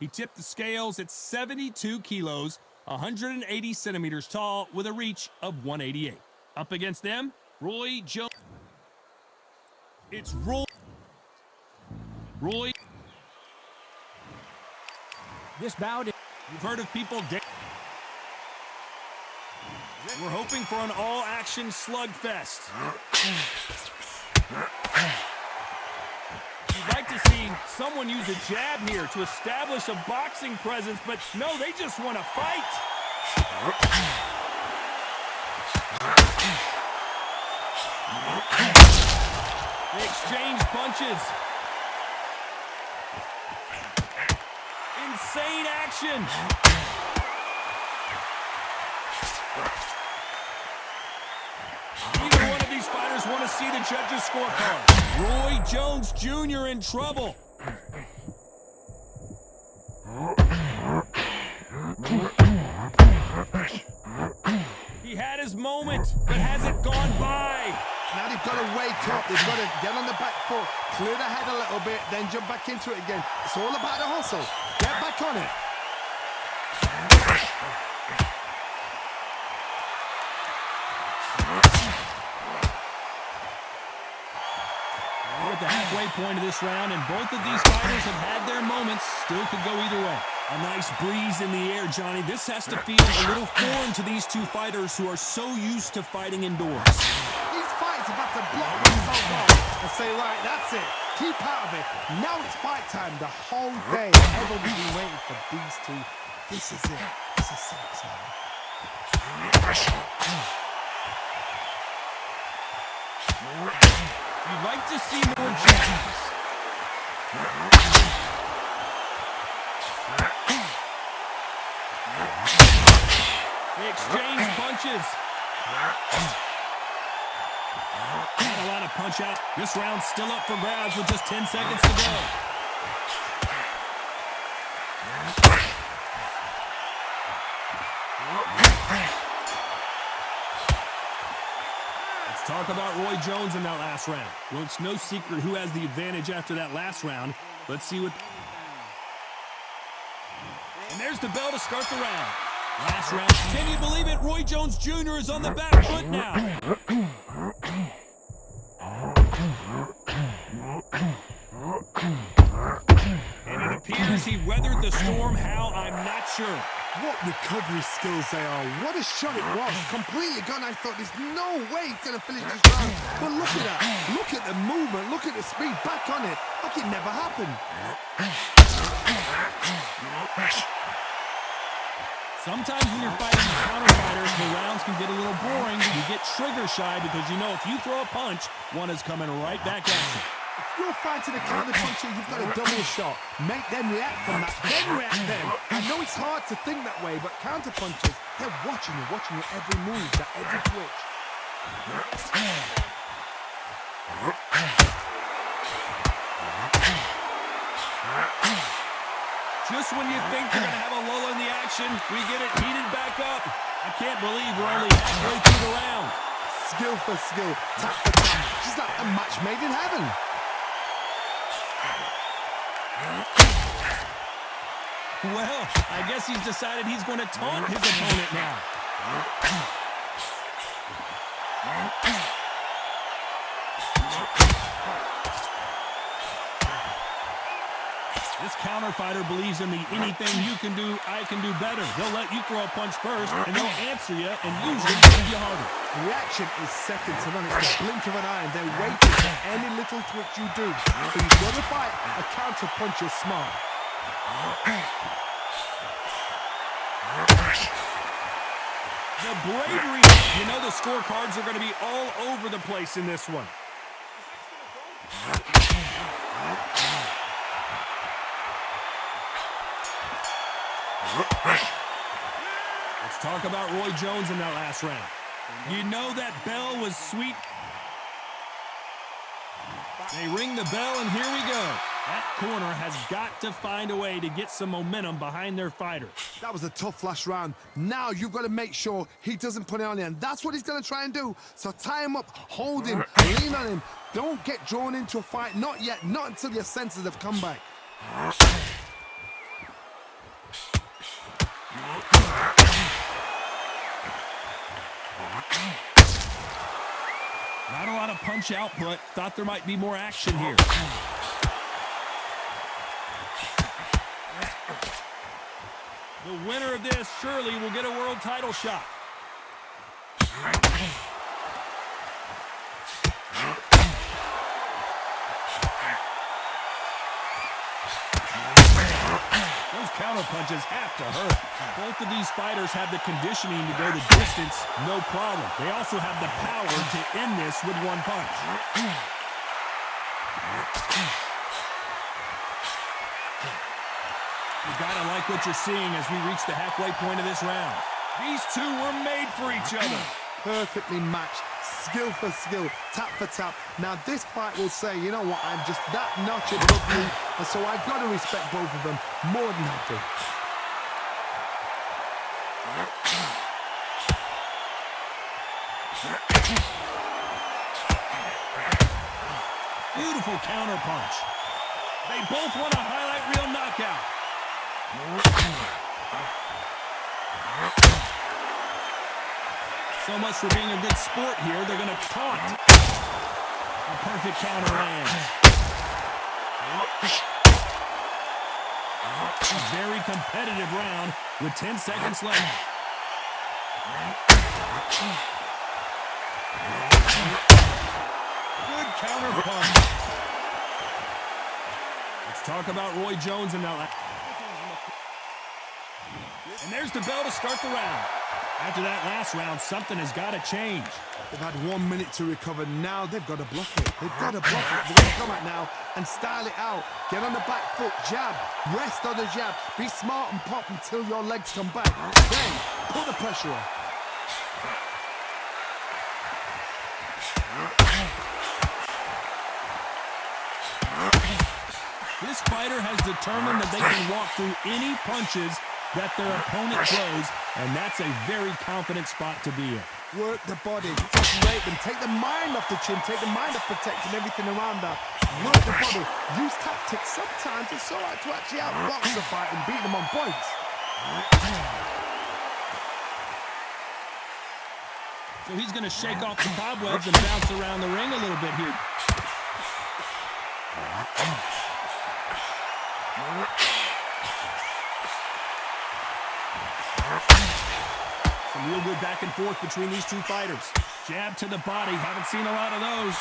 He tipped the scales at 72 kilos, 180 centimeters tall, with a reach of 188. Up against them, Roy Jones. It's Roy. This bout, you've heard of people. We're hoping for an all-action slugfest. You'd like to see someone use a jab here to establish a boxing presence, but no, they just want to fight. They exchange punches. Insane action. Neither one of these fighters want to see the judges' scorecard. Roy Jones Jr. in trouble. He had his moment, but has it gone by? Now they've got to wake up. They've got to get on the back foot, clear the head a little bit, then jump back into it again. It's all about the hustle. Get back on it. We're at the halfway point of this round, and both of these fighters have had their moments. Still could go either way. A nice breeze in the air, Johnny. This has to feel a little foreign to these two fighters who are so used to fighting indoors. These fights are about to block themselves off and say, right, that's it. Keep out of it. Now it's fight time. The whole day, everyone's been waiting for these two. This is it. This is so exciting. You'd like to see more jabs. They exchange punches. Not a lot of punch out. This round's still up for grabs with just 10 seconds to go. Let's talk about Roy Jones in that last round. Well, it's no secret who has the advantage after that last round. Let's see what... And there's the bell to start the round. Last round. Can you believe it? Roy Jones Jr. is on the back foot now. And it appears he weathered the storm. How? I'm not sure. What recovery skills they are. What a shot it was. Completely gone. I thought there's no way he's going to finish this round. But look at that. Look at the movement. Look at the speed. Back on it. Like it never happened. Sometimes when you're fighting counter fighters, the rounds can get a little boring. You get trigger shy because you know if you throw a punch, one is coming right back at you. If you're fighting a counter puncher, you've got a double shot. Make them react from that, then react them. I know it's hard to think that way, but counter punchers, they're watching you every move, every twitch. Just when you think you're going to have a lull in the action, we get it heated back up. I can't believe we're only halfway through the round. Skill for skill, tap for tap. Just like a match made in heaven. Well, I guess he's decided he's going to taunt his opponent now. This counter fighter believes in the anything you can do, I can do better. They'll let you throw a punch first, and they'll answer you and usually hit you harder. Reaction is second to none. It's the blink of an eye, and they're waiting for any little twitch you do. So you've got to fight a counter puncher smart. The bravery, you know the scorecards are going to be all over the place in this one. Let's talk about Roy Jones in that last round. You know that bell was sweet. They ring the bell, and here we go. That corner has got to find a way to get some momentum behind their fighter. That was a tough last round. Now you've got to make sure he doesn't put it on you, and that's what he's going to try and do. So tie him up, hold him, lean on him. Don't get drawn into a fight. Not yet, not until your senses have come back. The bravery, you know the scorecards are going to be all over the place in this one. punch output. Thought there might be more action here. The winner of this surely will get a world title shot. Those counter punches have to hurt. Both of these fighters have the conditioning to go the distance, no problem. They also have the power to end this with one punch. You gotta like what you're seeing as we reach the halfway point of this round. These two were made for each other. Perfectly matched, skill for skill, tap for tap. Now this fight will say, you know what, I'm just that notch above you, and so I've got to respect both of them more than happy. Beautiful counter punch. They both want a highlight reel knockout. So much for being a good sport here. They're going to taunt. A perfect counter lands. Very competitive round with 10 seconds left. Good counter punch. Let's talk about Roy Jones in that. And there's the bell to start the round. After that last round, something has got to change. They've had 1 minute to recover. Now they've got to block it. They've got to block it. They're going to come out now and style it out. Get on the back foot, jab, rest on the jab. Be smart and pop until your legs come back. Then put the pressure on. This fighter has determined that they can walk through any punches that their opponent throws, and that's a very confident spot to be in. Work the body, separate them, take the mind off the chin, take the mind off protecting everything around that. Work the body, use tactics. Sometimes it's all right to actually outbox the fight and beat them on points. So he's going to shake off the cobwebs and bounce around the ring a little bit here. Some real good back and forth between these two fighters. Jab to the body. Haven't seen a lot of those.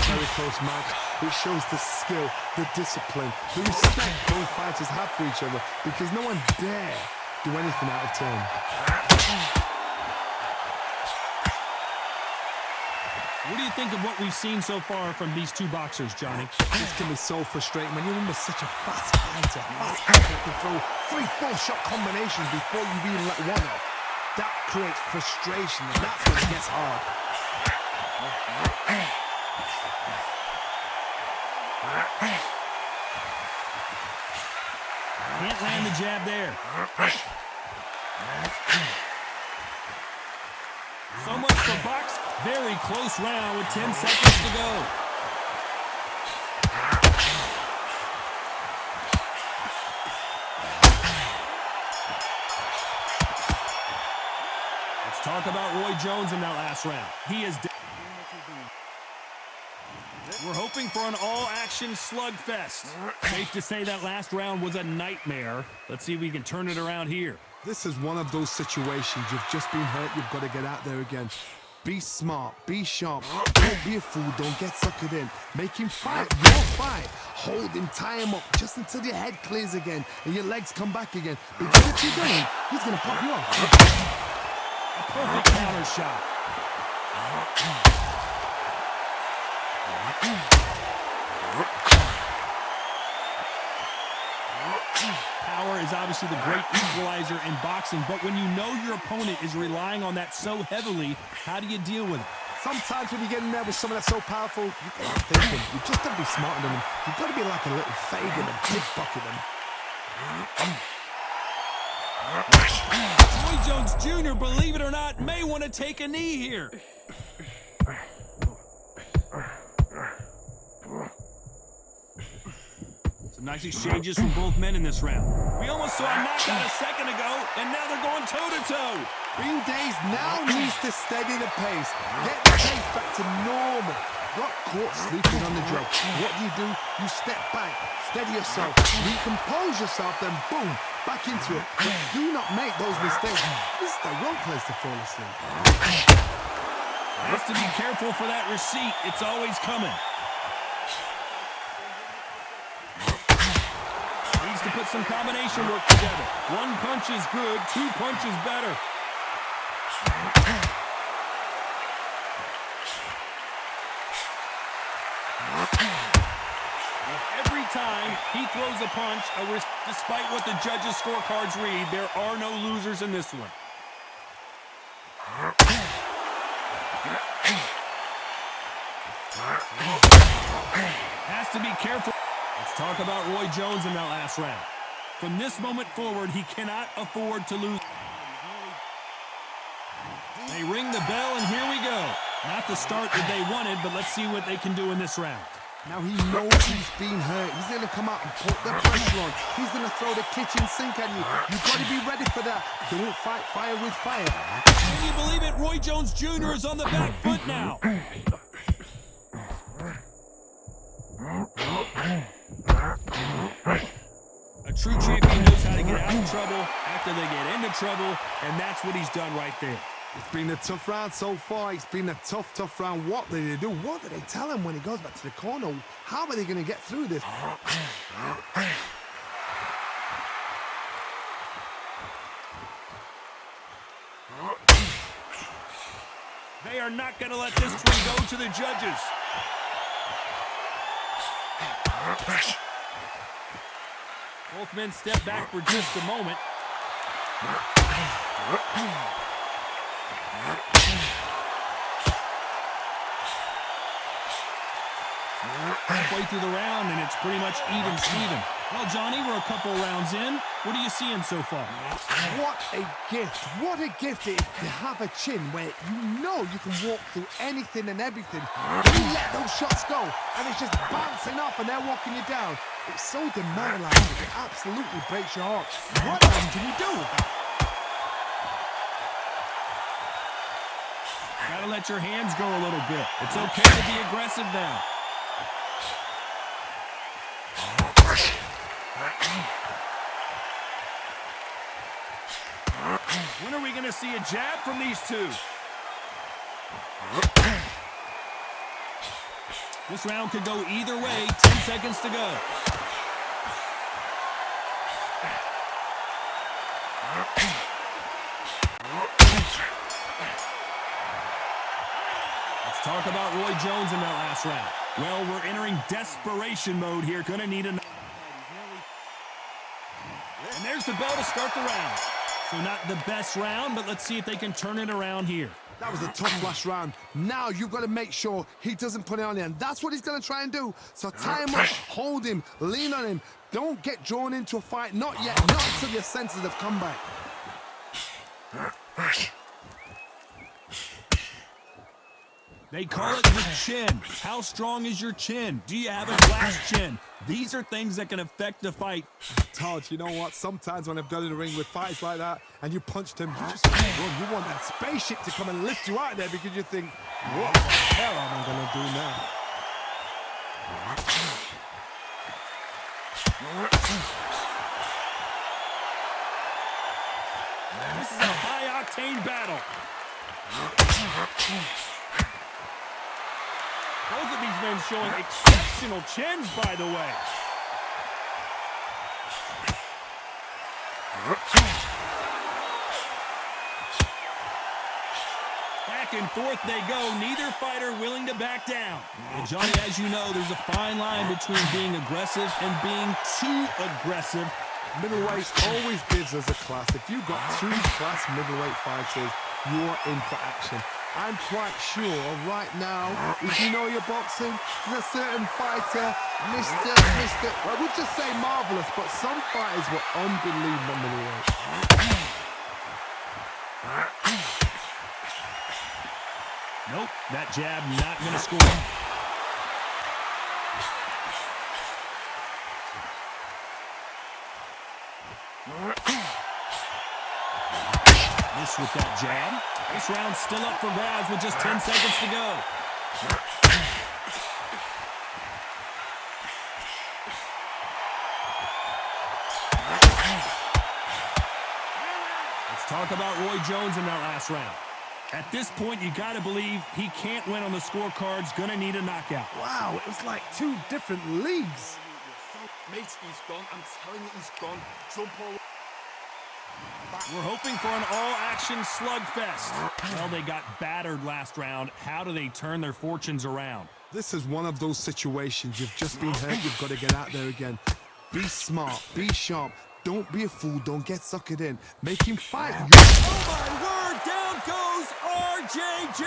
Very close match. It shows the skill, the discipline, the respect both fighters have for each other, because no one dare do anything out of turn. What do you think of what we've seen so far from these two boxers, Johnny? This can be so frustrating when you're under such a fast fighter. Fast fighter can throw 3-4 shot combinations before you even let one off. That creates frustration, and that's when it gets hard. Can't land the jab there. So much for box. Very close round with 10 seconds to go. Let's talk about Roy Jones in that last round. He is. We're hoping for an all-action slugfest. Safe to say that last round was a nightmare. Let's see if we can turn it around here. This is one of those situations. You've just been hurt. You've got to get out there again. Be smart, be sharp, don't be a fool, don't get suckered in. Make him fight, your fight. Hold him, tie him up, just until your head clears again and your legs come back again. Because if you don't, he's going to pop you off. A perfect counter shot. Power is obviously the great equalizer in boxing, but when you know your opponent is relying on that so heavily, how do you deal with it? Sometimes when you get in there with someone that's so powerful, you got to think him. You just got to be smarter than him. You've got to be like a little Fagin and pickpocket him. Roy Jones Jr., believe it or not, may want to take a knee here. Some nice exchanges from both men in this round. We almost saw a knockout a second ago, and now they're going toe-to-toe. Green Days now needs to steady the pace. Get the pace back to normal. got caught sleeping on the job. What do? You step back, steady yourself, recompose yourself, then boom, back into it. But do not make those mistakes. This is the wrong place to fall asleep. Has to be careful for that receipt. It's always coming. Needs to put some combination work together. One punch is good, two punches better. Every time he throws a punch, despite what the judges' scorecards read, there are no losers in this one. Has to be careful. Let's talk about Roy Jones in that last round. From this moment forward, he cannot afford to lose. They ring the bell, and here we go. Not the start that they wanted, but let's see what they can do in this round. Now he knows he's been hurt. He's going to come out and put the pressure on. He's going to throw the kitchen sink at you. You've got to be ready for that. Don't fight fire with fire. Can you believe it? Roy Jones Jr. is on the back foot now. A true champion knows how to get out of trouble after they get into trouble, and that's what he's done right there. It's been a tough round so far. It's been a tough round. What did they do? What did they tell him when he goes back to the corner? How are they going to get through this? They are not going to let this one go to the judges. Both men step back for just a moment. Halfway through the round, and it's pretty much even Steven. Well, Johnny, we're a couple rounds in. What are you seeing so far? What a gift. What a gift it is to have a chin where you know you can walk through anything and everything. You let those shots go, and it's just bouncing off, and they're walking you down. It's so demoralizing. It absolutely breaks your heart. What else do you do? Gotta let your hands go a little bit. It's okay to be aggressive now. When are we going to see a jab from these two? This round could go either way. 10 seconds to go. Let's talk about Roy Jones in that last round. Well, we're entering desperation mode here. Gonna need another. And there's the bell to start the round. So not the best round, but let's see if they can turn it around here. That was a tough last round. Now you've got to make sure he doesn't put it on you, and that's what he's going to try and do. So tie him up, hold him, lean on him. Don't get drawn into a fight. Not yet. Not until your senses have come back. They call it the chin. How strong is your chin? Do you have a glass chin? These are things that can affect the fight. Todd, you know what? Sometimes when I've done in the ring with fights like that, and you punched him, you just you want that spaceship to come and lift you out there because you think, what the hell am I going to do now? This is a high-octane battle. Both of these men showing exceptional chins, by the way. Back and forth they go, neither fighter willing to back down. And Johnny, as you know, there's a fine line between being aggressive and being too aggressive. Middleweight always gives us a class. If you've got two class middleweight fighters, you're in for action. I'm quite sure right now, if you know your boxing, there's a certain fighter, Mr. I would just say marvelous, but some fighters were unbelievable middleweight. Nope, that jab not going to score. Miss with that jab. This round's still up for grabs with just 10 seconds to go. Let's talk about Roy Jones in that last round. At this point, you got to believe he can't win on the scorecards. Going to need a knockout. Wow, it was like two different leagues. Mate, he's gone. I'm telling you, he's gone. Jump all. We're hoping for an all-action slugfest. Well, they got battered last round. How do they turn their fortunes around? This is one of those situations. You've just been hurt. You've got to get out there again. Be smart. Be sharp. Don't be a fool. Don't get suckered in. Make him fight. Oh, my word! Down goes RJJ! 1,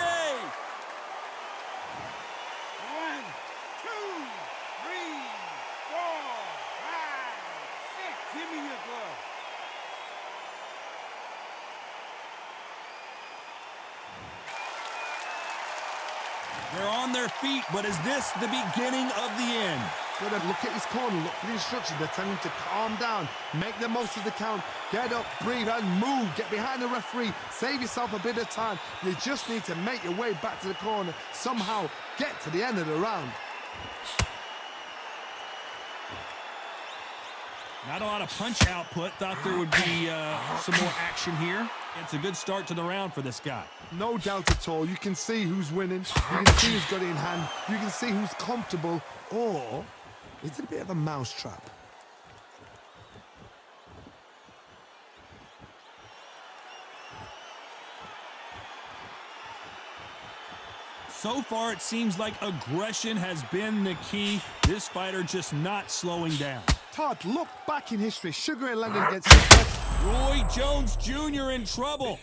2, 3, 4, 5, 6. Give me your glove. They're on their feet, but is this the beginning of the end? Look at his corner. Look for the instructions. They're telling him to calm down. Make the most of the count. Get up, breathe, and move. Get behind the referee. Save yourself a bit of time. You just need to make your way back to the corner. Somehow get to the end of the round. Not a lot of punch output. Thought there would be some more action here. It's a good start to the round for this guy. No doubt at all. You can see who's winning. You can see who's got it in hand. You can see who's comfortable. Or is it a bit of a mousetrap? So far, it seems like aggression has been the key. This fighter just not slowing down. Todd, look back in history. Sugar Ray Leonard gets success. Roy Jones Jr. in trouble.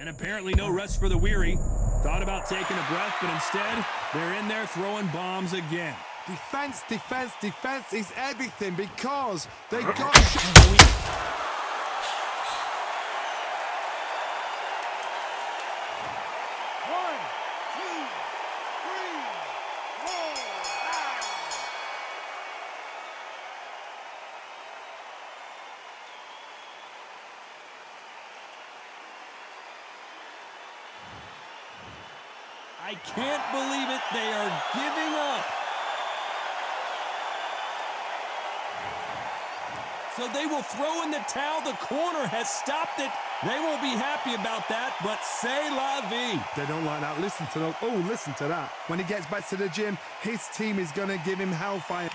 And apparently no rest for the weary. Thought about taking a breath, but instead, they're in there throwing bombs again. Defense, defense, defense is everything because they got... 1, 2, 3, 4, 5. I can't believe it. They are giving up. So they will throw in the towel. The corner has stopped it. They won't be happy about that, but c'est la vie. They don't like that. Listen to that. Oh, listen to that. When he gets back to the gym, his team is going to give him hellfire.